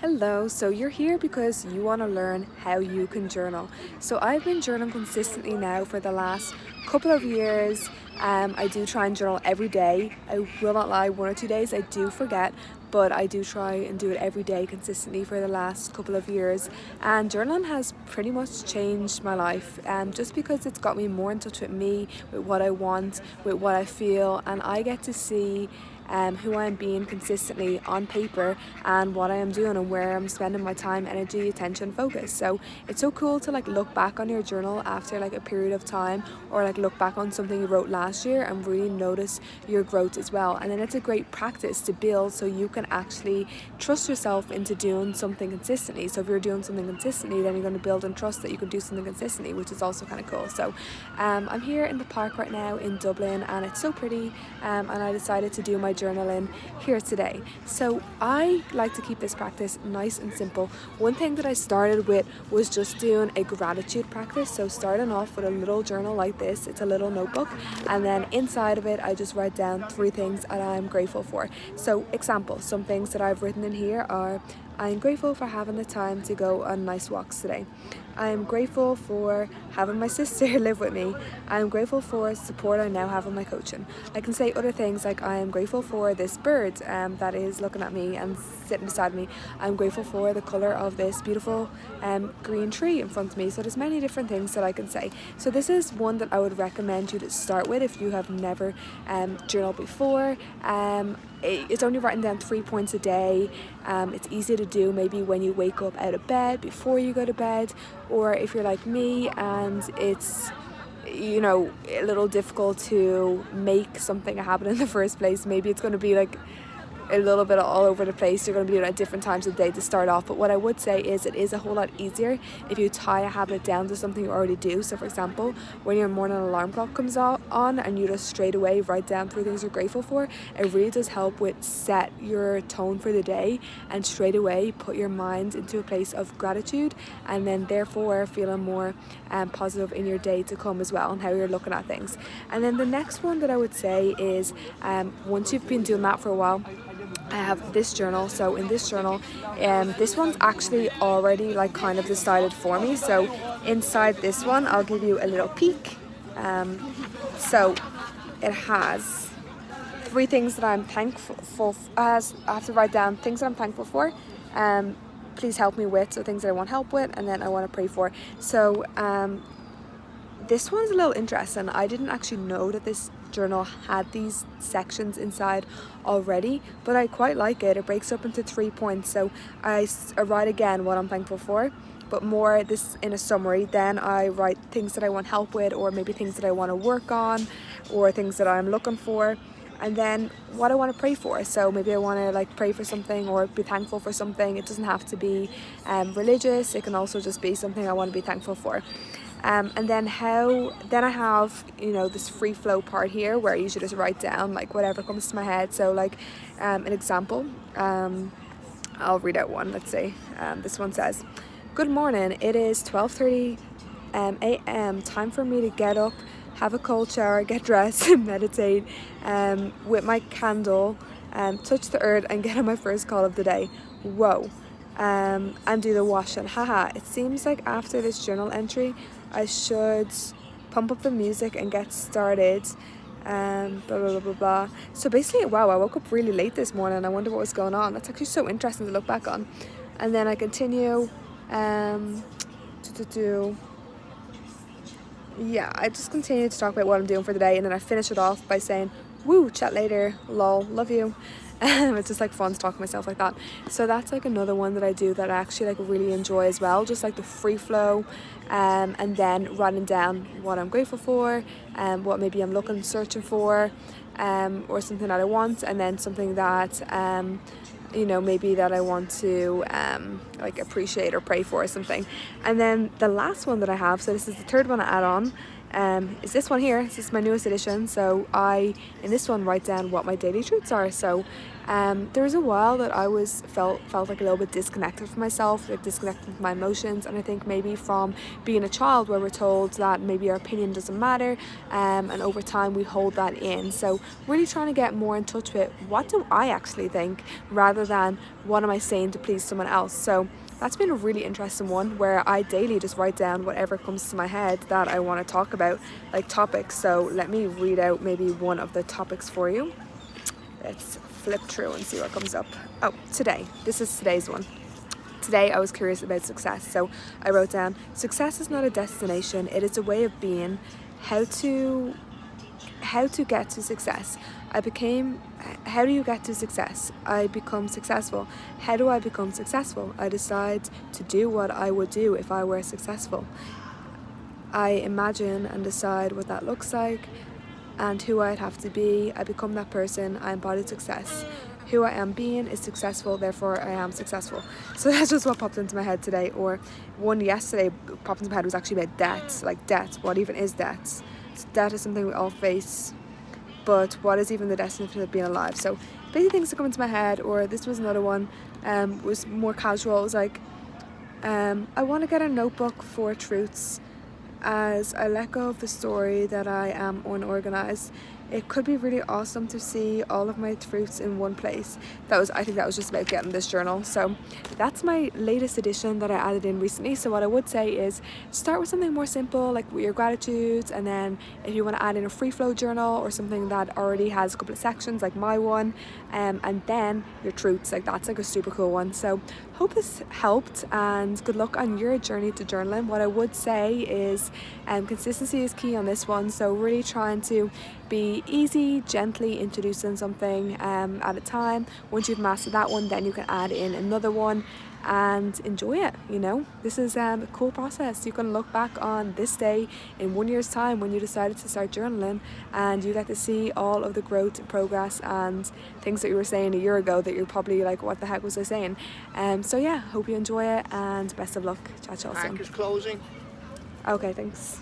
Hello, so you're here because you want to learn how you can journal. So I've been journaling consistently now for the last couple of years. I do try and journal every day. I will not lie, 1 or 2 days I do forget, but I do try and do it every day consistently for the last couple of years. And journaling has pretty much changed my life, just because it's got me more in touch with me, with what I want, with what I feel, and I get to see who I'm being consistently on paper and what I am doing and where I'm spending my time, energy, attention, focus. So it's so cool to look back on your journal after a period of time, or look back on something you wrote last year and really notice your growth as well. And then it's a great practice to build so you can actually trust yourself into doing something consistently. So if you're doing something consistently, then you're going to build and trust that you can do something consistently, which is also kind of cool. So I'm here in the park right now in Dublin, and it's so pretty, and I decided to do my journaling here today. So I like to keep this practice nice and simple. One thing that I started with was just doing a gratitude practice. So starting off with a little journal like this, it's a little notebook, and then inside of it I just write down 3 things that I'm grateful for. So example, some things that I've written in here are: I am grateful for having the time to go on nice walks today. I am grateful for having my sister live with me. I am grateful for support I now have in my coaching. I can say other things like: I am grateful for this bird that is looking at me and sitting beside me. I'm grateful for the colour of this beautiful green tree in front of me. So there's many different things that I can say. So this is one that I would recommend you to start with if you have never journaled before. It's only writing down 3 points a day. It's easy to do maybe when you wake up out of bed, before you go to bed, or if you're like me and it's a little difficult to make something a habit in the first place. Maybe it's going to be a little bit all over the place. You're going to be doing it at different times of the day to start off. But what I would say is it is a whole lot easier if you tie a habit down to something you already do. So for example, when your morning alarm clock comes on and you just straight away write down 3 things you're grateful for, it really does help with set your tone for the day and straight away put your mind into a place of gratitude, and then therefore feeling more positive in your day to come as well, and how you're looking at things. And then the next one that I would say is, once you've been doing that for a while, I have this journal. So in this journal, this one's actually already kind of decided for me. So inside this one, I'll give you a little peek. So it has 3 things that I'm thankful for. I have to write down things that I'm thankful for. Please help me with, so things that I want help with, and then I want to pray for. So this one's a little interesting. I didn't actually know that this journal had these sections inside already, but I quite like it. It breaks up into 3 points. So I write again what I'm thankful for, but more this in a summary. Then I write things that I want help with, or maybe things that I want to work on, or things that I'm looking for, and then what I want to pray for. So maybe I want to pray for something or be thankful for something. It doesn't have to be religious. It can also just be something I want to be thankful for. And then I have this free flow part here where you should just write down whatever comes to my head. So an example, I'll read out one. Let's say this one says: good morning, it is 12:30 a.m. Time for me to get up, have a cold shower, get dressed, meditate with my candle, touch the earth, and get on my first call of the day. Whoa. And do the washing. Haha, it seems like after this journal entry I should pump up the music and get started. Blah blah blah blah. So basically, wow, I woke up really late this morning. I wonder what was going on. That's actually so interesting to look back on. And then I continue I just continue to talk about what I'm doing for the day, and then I finish it off by saying, woo, chat later, lol, love you. It's just fun to talk to myself like that. So that's another one that I do that I actually really enjoy as well, just the free flow, and then writing down what I'm grateful for, what maybe I'm searching for, or something that I want, and then something that maybe that I want to appreciate or pray for or something. And then the last one that I have, so this is the third one I add on, is this one here. This is my newest edition. So in this one, write down what my daily truths are. So there was a while that I felt like a little bit disconnected from myself, like disconnected from my emotions, and I think maybe from being a child where we're told that maybe our opinion doesn't matter, and over time we hold that in. So really trying to get more in touch with what do I actually think rather than what am I saying to please someone else. So that's been a really interesting one where I daily just write down whatever comes to my head that I want to talk about, like topics. So let me read out maybe one of the topics for you. Let's flip through and see what comes up. Oh, today. This is today's one. Today I was curious about success. So I wrote down, success is not a destination, it is a way of being. How to get to success. How do you get to success? I become successful. How do I become successful? I decide to do what I would do if I were successful. I imagine and decide what that looks like and who I'd have to be. I become that person. I embody success. Who I am being is successful, therefore I am successful. So that's just what popped into my head today. Or one yesterday popped into my head was actually about debt. Like debt, what even is debt? Debt is something we all face, but what is even the definition of being alive? So basically things that come into my head. Or this was another one, was more casual. It was like, I want to get a notebook for truths as I let go of the story that I am unorganized. It could be really awesome to see all of my truths in one place. I think that was just about getting this journal. So that's my latest edition that I added in recently. So what I would say is start with something more simple, like your gratitudes, and then if you want to add in a free flow journal or something that already has a couple of sections like my one, and then your truths, like that's like a super cool one. So hope this helped and good luck on your journey to journaling. What I would say is consistency is key on this one. So really trying to be easy, gently introducing something at a time. Once you've mastered that one, then you can add in another one and enjoy it. This is a cool process. You can look back on this day in 1 year's time when you decided to start journaling, and you get to see all of the growth and progress and things that you were saying a year ago that you're probably like, what the heck was I saying? So yeah, hope you enjoy it and best of luck. Chat to you all soon. Mark is closing. Okay, thanks.